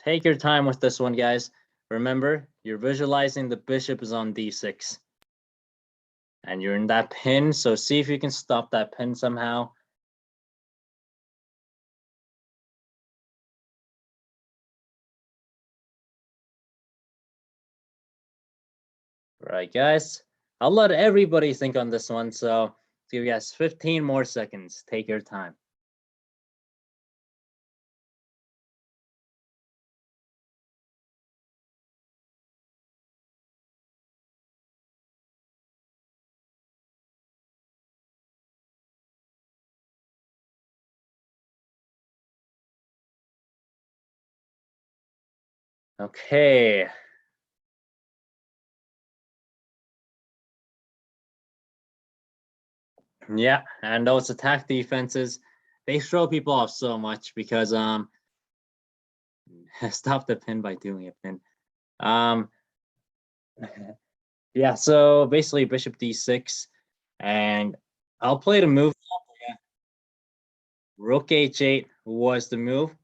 Take your time with this one, guys. Remember, you're visualizing the bishop is on d6. And you're in that pin, so see if you can stop that pin somehow. All right, guys. I'll let everybody think on this one, so give you guys 15 more seconds. Take your time. Okay. Yeah, and those attack defenses, they throw people off so much because stop the pin by doing a pin. Yeah, so basically bishop d6, and I'll play the move. Yeah. Rook h8 was the move.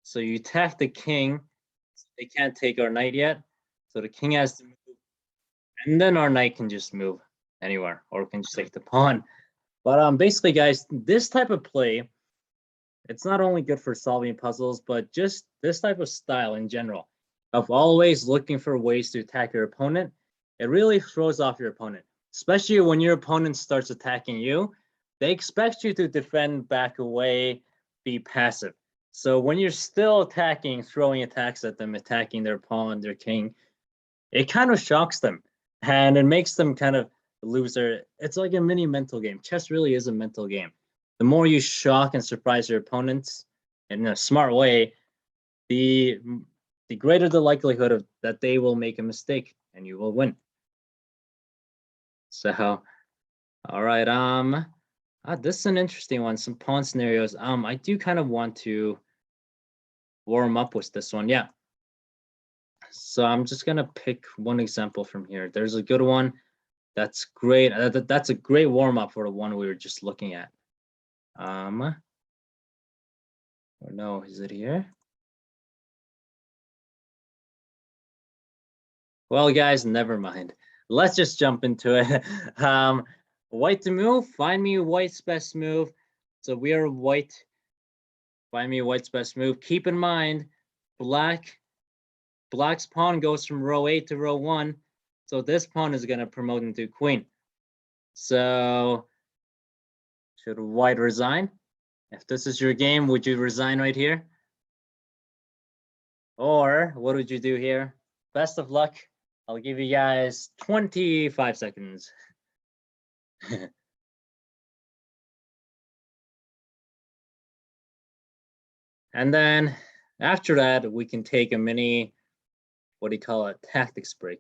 So you attack the king. So they can't take our knight yet. So the king has to move. And then our knight can just move anywhere or can just take the pawn. But basically, guys, this type of play, it's not only good for solving puzzles, but just this type of style in general of always looking for ways to attack your opponent. It really throws off your opponent, especially when your opponent starts attacking you. They expect you to defend, back away, be passive. So when you're still attacking, throwing attacks at them, attacking their pawn, their king, it kind of shocks them and it makes them kind of lose their. It's like a mini mental game. Chess really is a mental game. The more you shock and surprise your opponents in a smart way, the greater the likelihood of that they will make a mistake and you will win. So, all right, this is an interesting one. Some pawn scenarios. I do kind of want to warm up with this one. Yeah. So I'm just gonna pick one example from here. There's a good one. That's great. That's a great warm up for the one we were just looking at. Or no, is it here? Well, guys, never mind. Let's just jump into it. White to move. Find me white's best move. So we are white. Find me white's best move. Keep in mind, black's pawn goes from row 8 to row 1. So this pawn is going to promote into queen. So should white resign? If this is your game, would you resign right here? Or what would you do here? Best of luck. I'll give you guys 25 seconds. And then after that, we can take a mini, what do you call it, tactics break.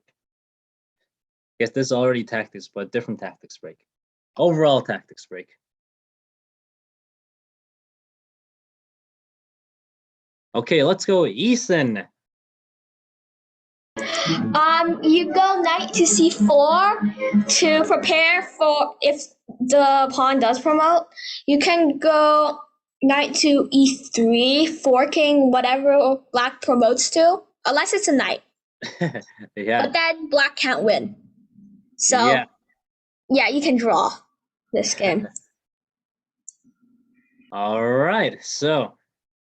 I guess this is already tactics, but different tactics break. Overall tactics break. Okay, let's go, Ethan. You go knight to c4 to prepare for if the pawn does promote. You can go knight to e3, forking whatever black promotes to, unless it's a knight. Yeah. But then black can't win. So yeah, you can draw this game. All right, so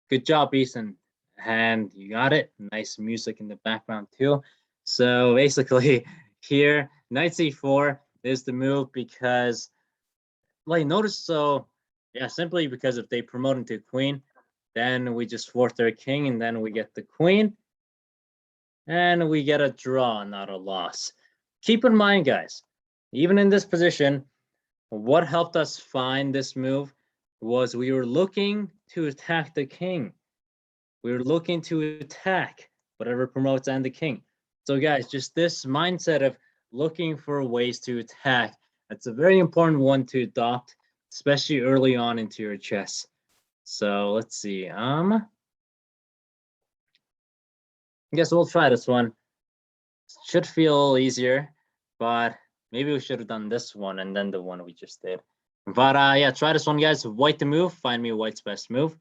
good job, Ethan. And you got it. Nice music in the background too. So basically here, knight c4 is the move because, like, notice, so yeah, simply because if they promote into queen, then we just force their king and then we get the queen and we get a draw, not a loss. Keep in mind, guys, even in this position, what helped us find this move was we were looking to attack the king. We were looking to attack whatever promotes and the king. So guys, just this mindset of looking for ways to attack, that's a very important one to adopt, especially early on into your chess. So let's see. I guess we'll try this one. Should feel easier, but maybe we should have done this one and then the one we just did. But yeah, try this one, guys. White to move. Find me white's best move.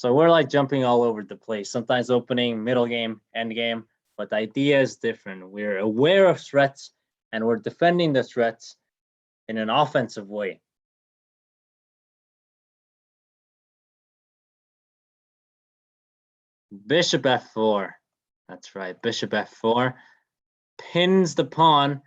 So we're like jumping all over the place, sometimes opening, middle game, end game, but the idea is different. We're aware of threats and we're defending the threats in an offensive way. Bishop f4. That's right, bishop f4 pins the pawn.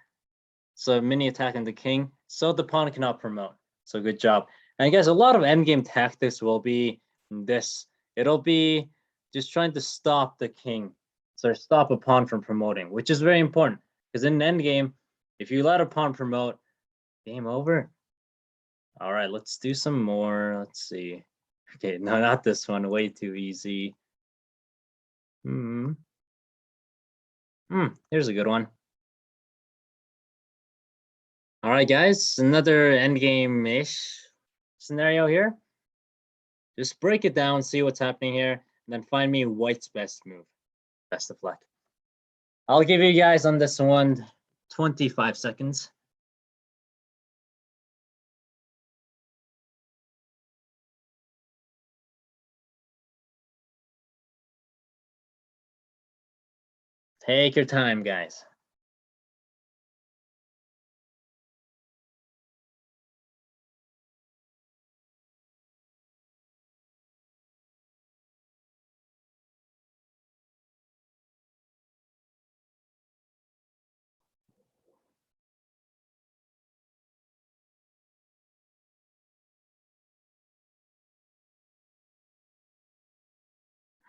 So mini attacking the king, so the pawn cannot promote. So good job. And I guess a lot of endgame tactics will be this. It'll be just trying to stop the king. So stop a pawn from promoting, which is very important. Because in an endgame, if you let a pawn promote, game over. All right, let's do some more. Let's see. Okay, no, not this one. Way too easy. Here's a good one. All right, guys, another endgame-ish scenario here. Just break it down, see what's happening here, and then find me white's best move. Best of luck. I'll give you guys on this one 25 seconds. Take your time, guys.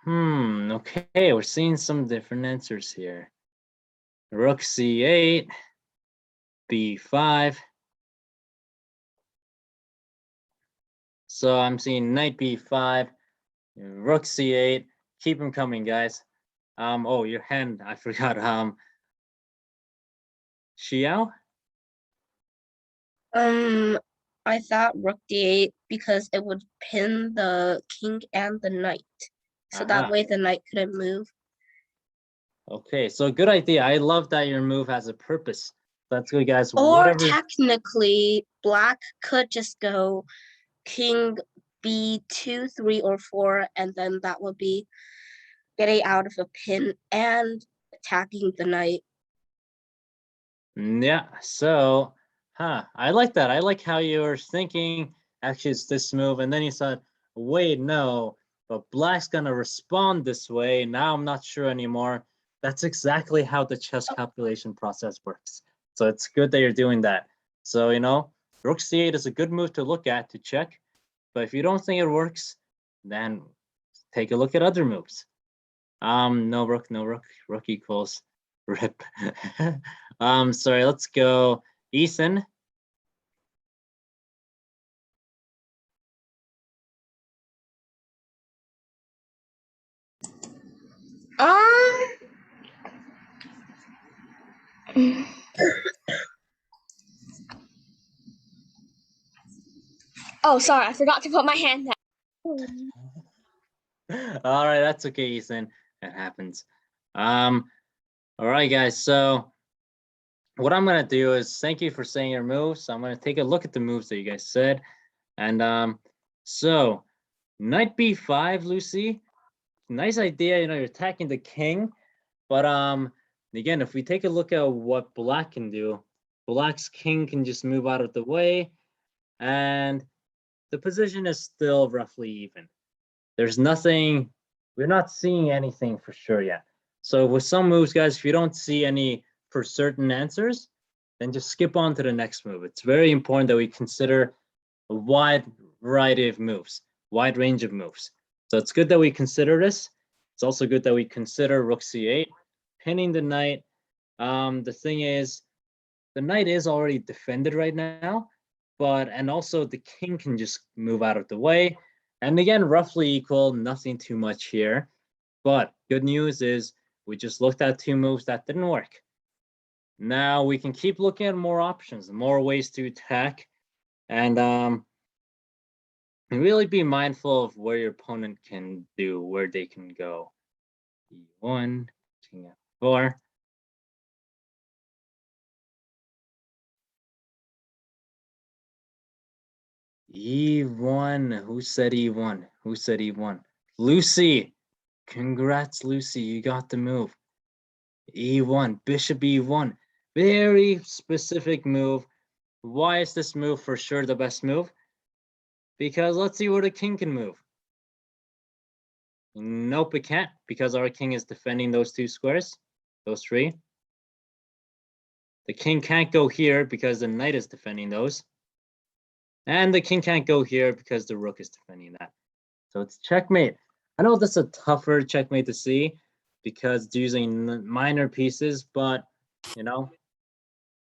Okay, we're seeing some different answers here. Rook c8, b5. So I'm seeing knight b5, rook c8. Keep them coming, guys. Oh, your hand, I forgot. Xiao? I thought rook d8 because it would pin the king and the knight. So that way the knight couldn't move. Okay, so good idea. I love that your move has a purpose. That's good, guys. Or technically, black could just go king b2, 3, or 4, and then that would be getting out of a pin and attacking the knight. Yeah, so, I like that. I like how you were thinking, actually, it's this move, and then you said, wait, no, but black's gonna respond this way. Now I'm not sure anymore. That's exactly how the chess calculation process works. So it's good that you're doing that. So, rook c8 is a good move to look at, to check. But if you don't think it works, then take a look at other moves. No rook, no rook. Rook equals rip. Sorry, let's go Ethan. Oh, sorry, I forgot to put my hand down. All right, that's okay, Ethan. That happens. All right, guys. So what I'm gonna do is thank you for saying your moves. I'm gonna take a look at the moves that you guys said. And so knight b5, Lucy. Nice idea, you're attacking the king. But again, if we take a look at what black can do, black's king can just move out of the way, and the position is still roughly even. There's nothing, we're not seeing anything for sure yet. So with some moves, guys, if you don't see any for certain answers, then just skip on to the next move. It's very important that we consider a wide variety of moves, wide range of moves. So it's good that we consider this. It's also good that we consider rook c8, pinning the knight. The thing is, the knight is already defended right now, and also the king can just move out of the way. And again, roughly equal, nothing too much here. But good news is we just looked at two moves that didn't work. Now we can keep looking at more options, more ways to attack, and really be mindful of where your opponent can do, where they can go. E1, king f4. E1. Who said E1? Who said E1? Lucy, congrats, Lucy. You got the move. E1, bishop E1. Very specific move. Why is this move for sure the best move? Because let's see where the king can move. Nope, it can't, because our king is defending those two squares, those three. The king can't go here because the knight is defending those. And the king can't go here because the rook is defending that. So it's checkmate. I know this is a tougher checkmate to see because it's using minor pieces, but you know,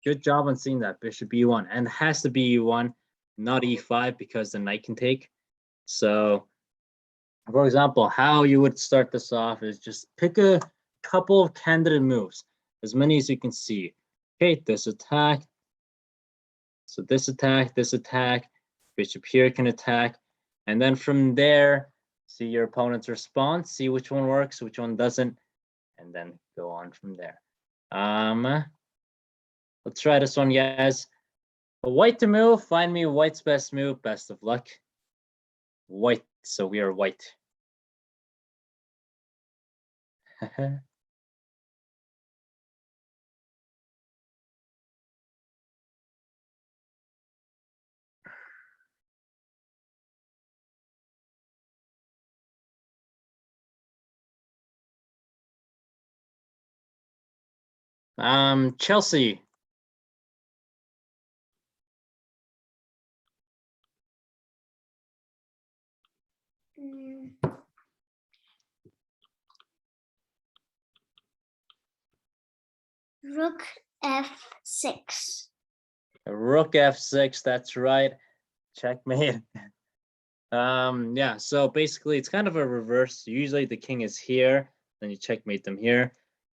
good job on seeing that. Bishop E1, and it has to be E1, not E5, because the knight can take. So, for example, how you would start this off is just pick a couple of candidate moves, as many as you can see. Okay, this attack. So this attack, bishop here can attack. And then from there, see your opponent's response, see which one works, which one doesn't, and then go on from there. Let's try this one, guys. White to move, find me white's best move, best of luck. White, so we are white. Chelsea. Rook F6. Rook F6, that's right. Checkmate. Yeah, so basically it's kind of a reverse. Usually the king is here, then you checkmate them here.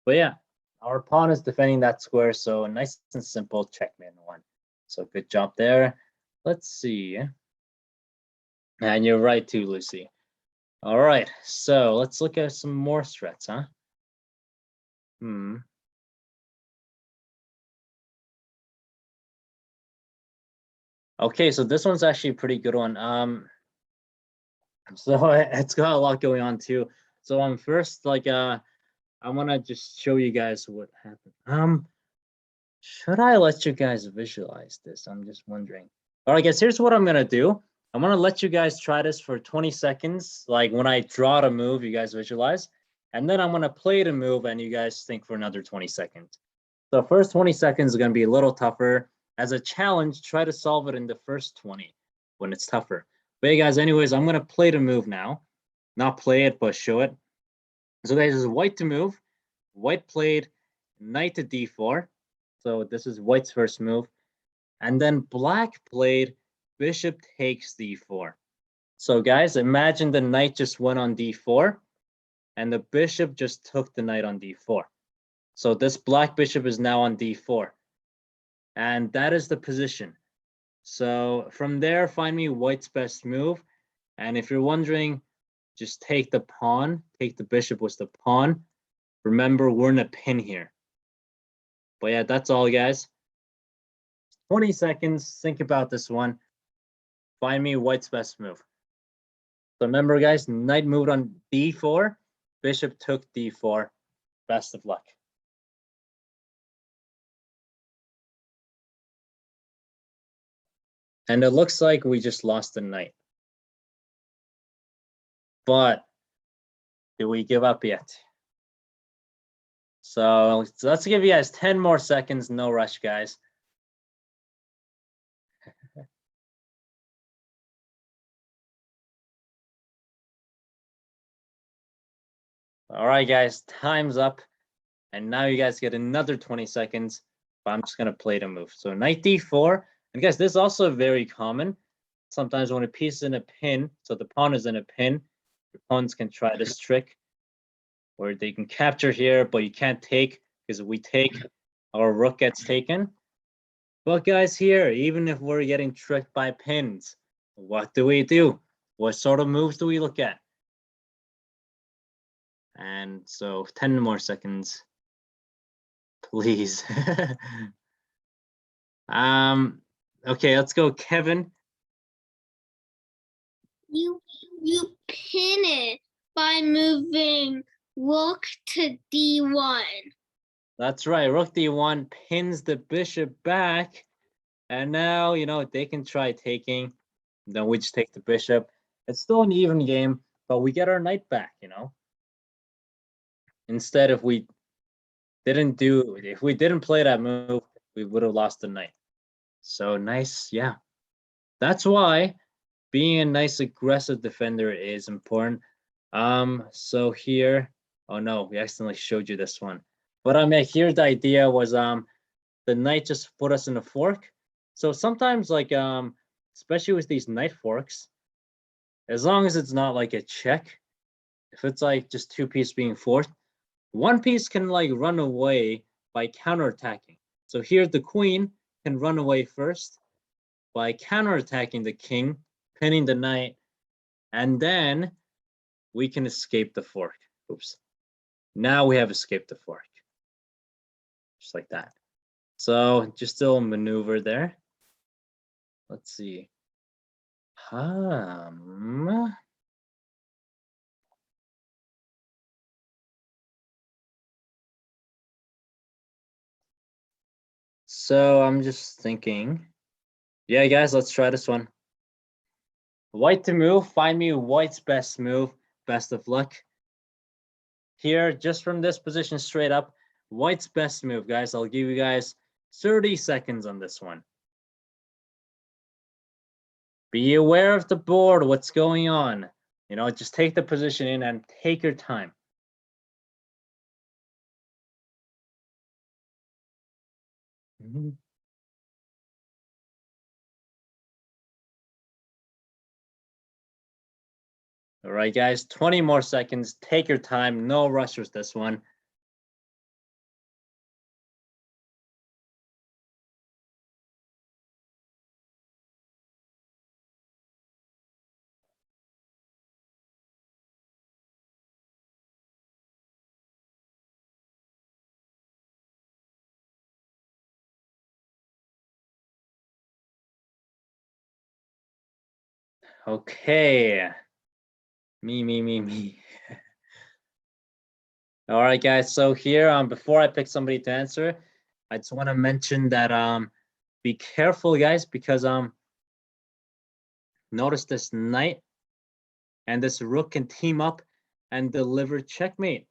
But yeah, our pawn is defending that square, so nice and simple checkmate one. So good job there. Let's see. And you're right too, Lucy. All right, so let's look at some more threats, huh? Okay, so this one's actually a pretty good one. So it's got a lot going on too. So first, like I want to just show you guys what happened. Should I let you guys visualize this? I'm just wondering. All right, guys, here's what I'm gonna do. I'm gonna let you guys try this for 20 seconds. Like when I draw the move, you guys visualize. And then I'm gonna play the move and you guys think for another 20 seconds. So first 20 seconds is gonna be a little tougher. As a challenge, try to solve it in the first 20 when it's tougher. But hey guys, anyways, I'm gonna play the move now. Not play it, but show it. So this is white to move. White played knight to d4. So this is white's first move. And then black played bishop takes d4. So guys, imagine the knight just went on d4 and the bishop just took the knight on d4. So this black bishop is now on d4. And that is the position. So from there, find me white's best move. And if you're wondering, just take the pawn, take the bishop with the pawn. Remember, we're in a pin here. But yeah, that's all, guys. 20 seconds. Think about this one. Find me white's best move. So remember, guys, knight moved on d4. Bishop took d4. Best of luck. And it looks like we just lost the knight. But do we give up yet? So let's give you guys 10 more seconds. No rush, guys. All right, guys, time's up. And now you guys get another 20 seconds. But I'm just going to play the move. So knight d4. And guys, this is also very common. Sometimes when a piece is in a pin, so the pawn is in a pin, your pawns can try this trick where they can capture here, but you can't take, because if we take, our rook gets taken. But guys, here, even if we're getting tricked by pins, what do we do? What sort of moves do we look at? And so 10 more seconds, please. Okay, let's go, Kevin. You pin it by moving rook to d1. That's right. Rook d1 pins the bishop back. And now, they can try taking. Then we just take the bishop. It's still an even game, but we get our knight back, Instead, if we didn't play that move, we would have lost the knight. So nice, yeah. That's why being a nice aggressive defender is important. So here, oh no, we accidentally showed you this one. But here the idea was the knight just put us in a fork. So sometimes especially with these knight forks, as long as it's not like a check, if it's like just two pieces being forced, one piece can run away by counterattacking. So here the queen can run away first by counterattacking the king, pinning the knight, and then we can escape the fork. Oops. Now we have escaped the fork. Just like that. So just still maneuver there. Let's see. So I'm just thinking. Yeah, guys, let's try this one. White to move. Find me white's best move. Best of luck. Here, just from this position straight up, white's best move, guys. I'll give you guys 30 seconds on this one. Be aware of the board, what's going on. Just take the position in and take your time. All right, guys, 20 more seconds. Take your time. No rush with this one. Okay. Me. All right, guys. So here, before I pick somebody to answer, I just want to mention that be careful, guys, because notice this knight and this rook can team up and deliver checkmate.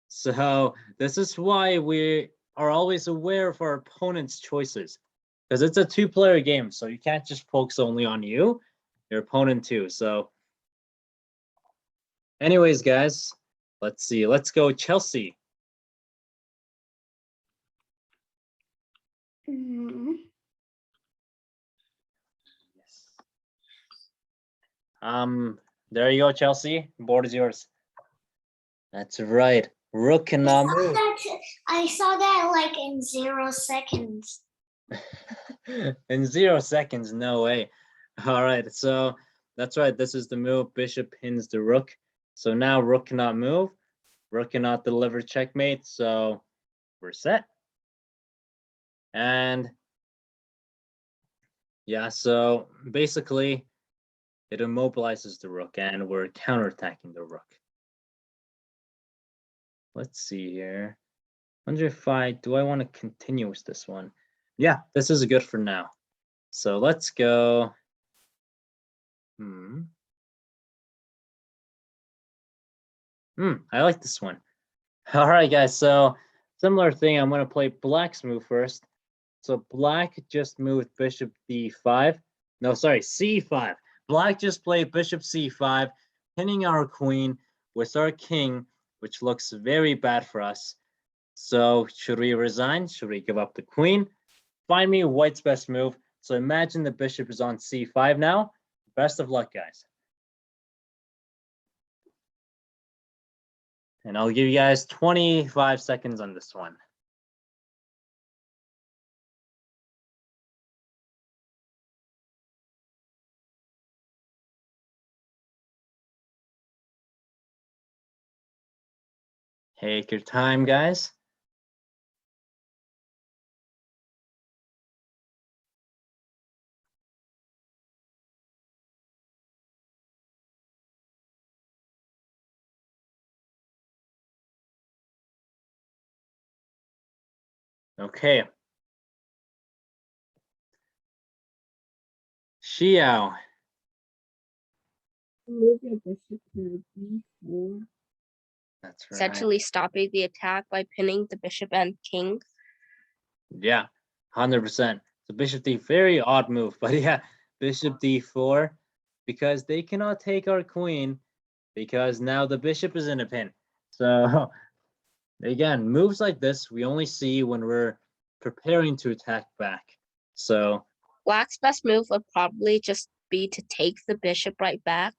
So this is why we are always aware of our opponent's choices, because it's a two-player game, so you can't just focus only on your opponent too. So anyways, guys, let's see. Let's go Chelsea. There you go, Chelsea. Board is yours. That's right. Rook cannot move. I saw that in 0 seconds. In 0 seconds, no way. All right, so that's right. This is the move. Bishop pins the rook. So now rook cannot move. Rook cannot deliver checkmate. So we're set. And yeah, so basically it immobilizes the rook and we're counterattacking the rook. Let's see here. Wonder if do I want to continue with this one? Yeah, this is good for now. So let's go. I like this one. All right, guys. So similar thing. I'm going to play black's move first. So black just moved bishop d5. No, sorry, c5. Black just played bishop c5, pinning our queen with our king, which looks very bad for us. So should we resign? Should we give up the queen? Find me white's best move. So imagine the bishop is on c5 now. Best of luck, guys. And I'll give you guys 25 seconds on this one. Take your time, guys. Okay. Xiao. Move your bishop to b4. That's right. Essentially stopping the attack by pinning the bishop and king. Yeah, 100%. So bishop d, very odd move, but yeah, bishop d4, because they cannot take our queen, because now the bishop is in a pin. So again, moves like this we only see when we're preparing to attack back. So Black's best move would probably just be to take the bishop right back.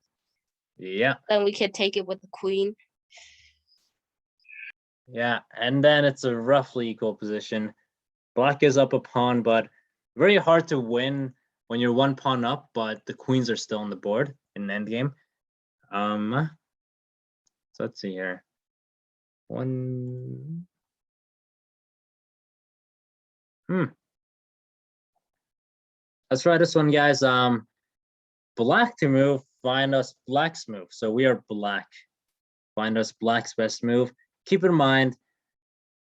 yeah, Then we could take it with the queen. yeah, and then it's a roughly equal position. Black is up a pawn, but very hard to win when you're one pawn up, but the queens are still on the board in endgame. So let's see here. Let's try this one, guys. Black to move, find us black's move. So we are black. Find us black's best move. Keep in mind,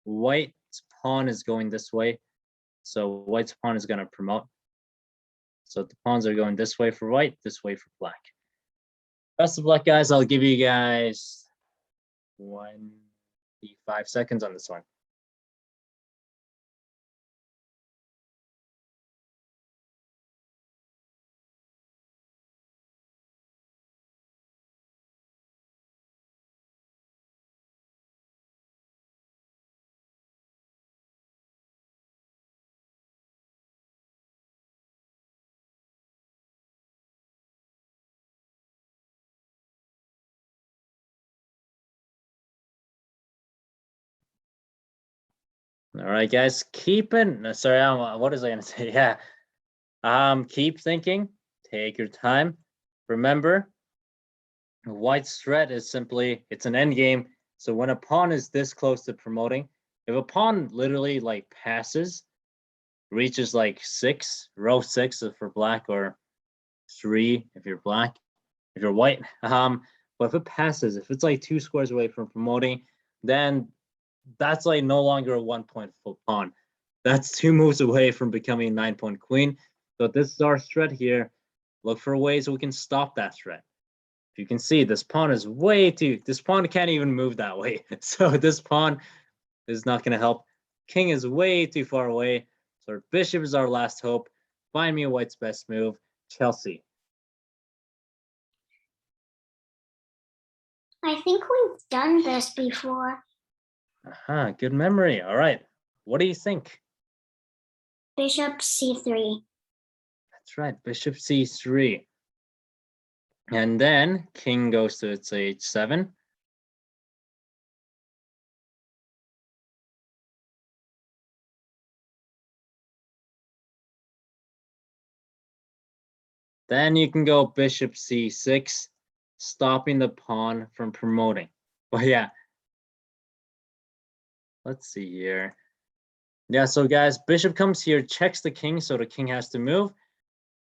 white's pawn is going this way. So white's pawn is going to promote. So the pawns are going this way for white, this way for black. Best of luck, guys. I'll give you guys 5 seconds on this one. All right, guys, keep it. Sorry, what was I gonna say? Yeah. Keep thinking, take your time. Remember, white's threat is simply, it's an endgame. So when a pawn is this close to promoting, if a pawn literally like passes, reaches like 6, row 6 for black, or 3 if you're black, if you're white. But if it passes, if it's like 2 squares away from promoting, then that's like no longer a 1-point full pawn. That's 2 moves away from becoming a 9-point queen. So this is our threat here. Look for ways we can stop that threat. If you can see, this pawn is way too, this pawn can't even move that way. So this pawn is not going to help. King is way too far away. So our bishop is our last hope. Find me white's best move. Chelsea. I think we've done this before. Good memory. All right. What do you think? Bishop c3. That's right. Bishop c3. And then king goes to its h7. Then you can go bishop c6, stopping the pawn from promoting. But yeah, let's see here. Yeah, so guys, bishop comes here, checks the king, so the king has to move.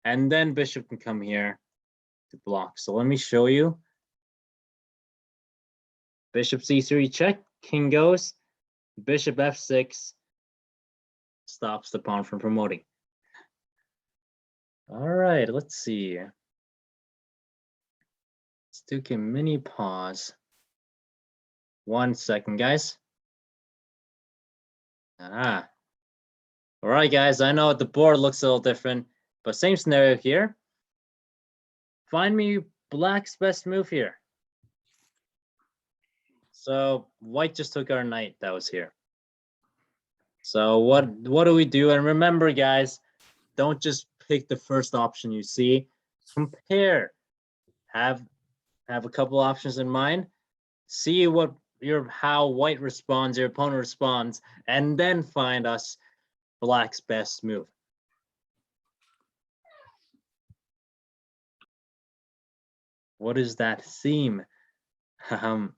And then bishop can come here to block. So let me show you. Bishop c3 check, king goes, bishop f6, stops the pawn from promoting. All right, let's see. Let's do a mini pause. 1 second, guys. All right, guys, I know the board looks a little different, but same scenario here. Find me black's best move here. So white just took our knight that was here. So what do we do? And remember, guys, don't just pick the first option you see. Compare. Have a couple options in mind. See what how white responds, your opponent responds, and then find us black's best move. What is that theme? I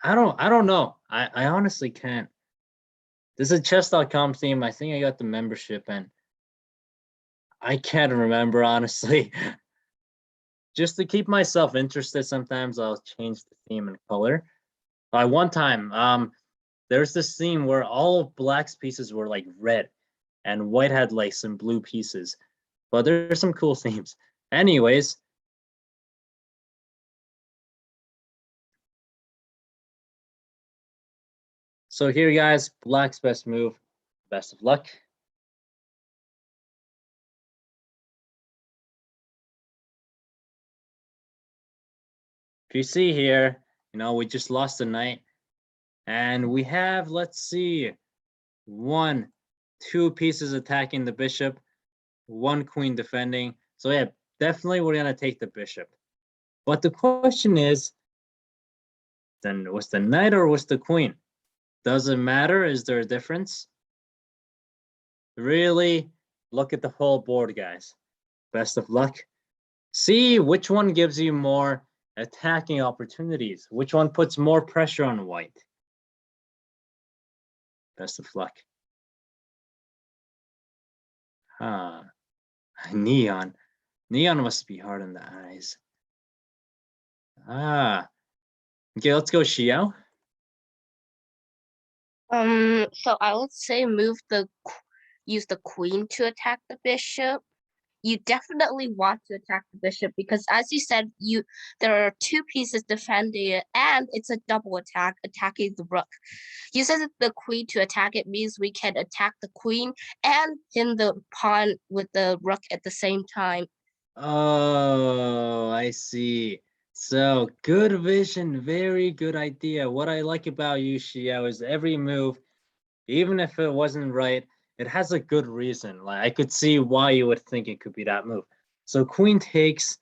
don't know. I honestly can't. This is a chess.com theme. I think I got the membership and I can't remember, honestly. Just to keep myself interested, sometimes I'll change the theme and color. One time, there's this theme where all of Black's pieces were like red and White had like some blue pieces. But there's some cool themes. Anyways, so here, guys, Black's best move. Best of luck. If you see here, we just lost a knight. And we have, let's see, 1, 2 pieces attacking the bishop, 1 queen defending. So yeah, definitely we're going to take the bishop. But the question is, then was the knight or was the queen? Does it matter? Is there a difference? Really, look at the whole board, guys. Best of luck. See which one gives you more attacking opportunities. Which one puts more pressure on White? Best of luck. Neon. Neon must be hard on the eyes. Okay, let's go Xiao. So I would say use the queen to attack the bishop. You definitely want to attack the bishop because, as you said, there are 2 pieces defending it, and it's a double attack, attacking the rook. You said the queen to attack it means we can attack the queen and pin the pawn with the rook at the same time. Oh, I see. So good vision, very good idea. What I like about you, Xiao, is every move, even if it wasn't right, it has a good reason. Like I could see why you would think it could be that move. So queen takes,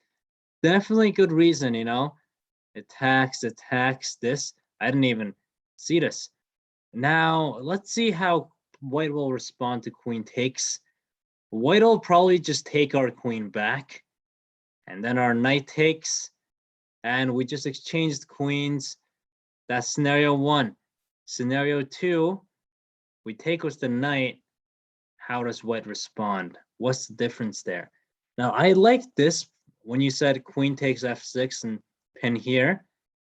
definitely good reason, attacks this. I didn't even see this. Now let's see how White will respond to queen takes. White will probably just take our queen back, and then our knight takes, and we just exchanged queens. That's scenario 1. Scenario 2, we take with the knight. How does White respond? What's the difference there? Now, I like this when you said queen takes f6 and pin here,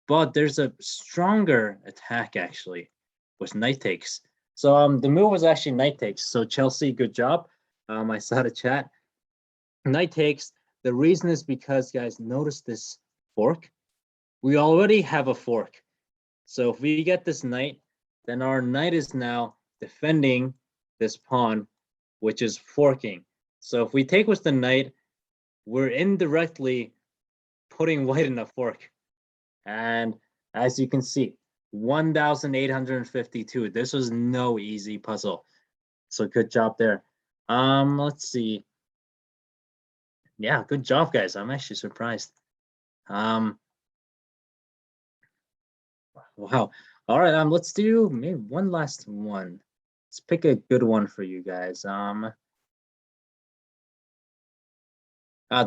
but there's a stronger attack actually with knight takes. So the move was actually knight takes. So Chelsea, good job. I saw the chat. Knight takes. The reason is because, guys, notice this fork. We already have a fork. So if we get this knight, then our knight is now defending this pawn, which is forking. So if we take with the knight, we're indirectly putting White in a fork. And as you can see, 1,852. This was no easy puzzle. So good job there. Let's see. Yeah, good job, guys. I'm actually surprised. Wow. All right, let's do maybe one last one. Let's pick a good one for you guys.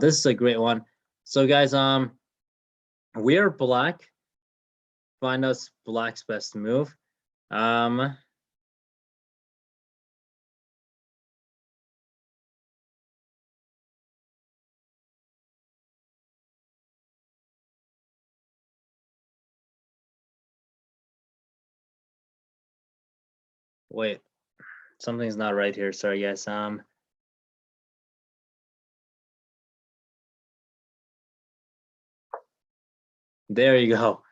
This is a great one. So guys, we are Black. Find us Black's best move. Wait, something's not right here. Sorry, guys. There you go.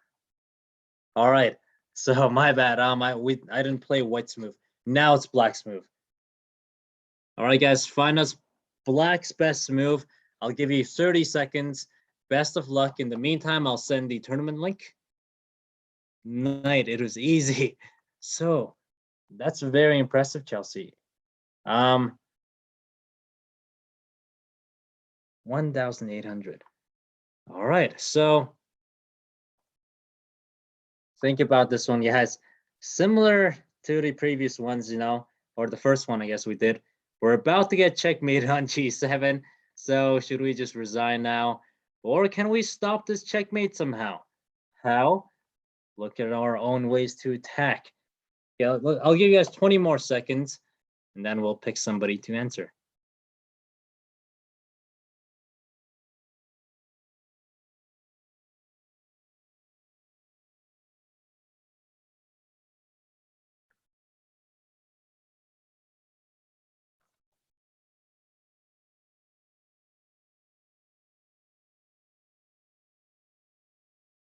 All right. So my bad. I didn't play White's move. Now it's Black's move. All right, guys. Find us Black's best move. I'll give you 30 seconds. Best of luck. In the meantime, I'll send the tournament link. Knight. It was easy. So that's very impressive, Chelsea. 1,800. All right. So think about this one, guys. Similar to the previous ones, or the first one, I guess we did. We're about to get checkmated on G7. So should we just resign now? Or can we stop this checkmate somehow? How? Look at our own ways to attack. Yeah, I'll give you guys 20 more seconds, and then we'll pick somebody to answer.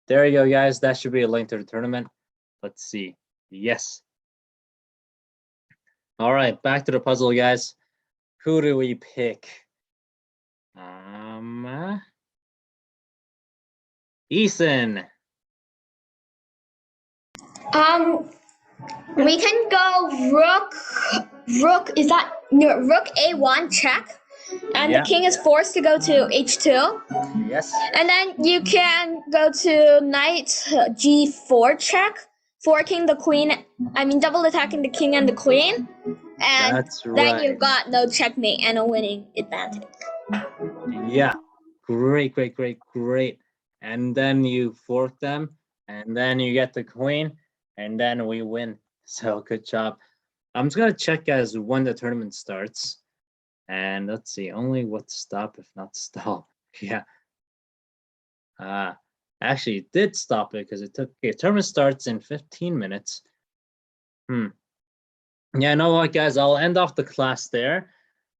There you go, guys. That should be a link to the tournament. Let's see. Yes. All right, back to the puzzle, guys. Who do we pick? Ethan. We can go rook. Is that no, rook A1 check, and Yeah. the king is forced to go to H2. Yes. And then you can go to knight G4 check, forking the queen. I mean, double attacking the king and the queen. And That's then right. you've got no checkmate and a winning advantage. Yeah. Great, great, great, great. And then you fork them, and then you get the queen, and then we win. So good job. I'm just gonna check, guys, when the tournament starts. And let's see, only what stop if not stall. Yeah. Actually, it did stop it because it took. Okay, tournament starts in 15 minutes. Yeah, you know what, guys? I'll end off the class there.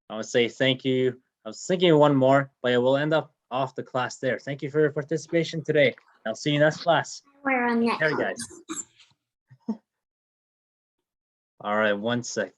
I would say thank you. I was thinking of one more, but I will end up off the class there. Thank you for your participation today. I'll see you next class. We're on Take that. care, guys. All right, 1 sec.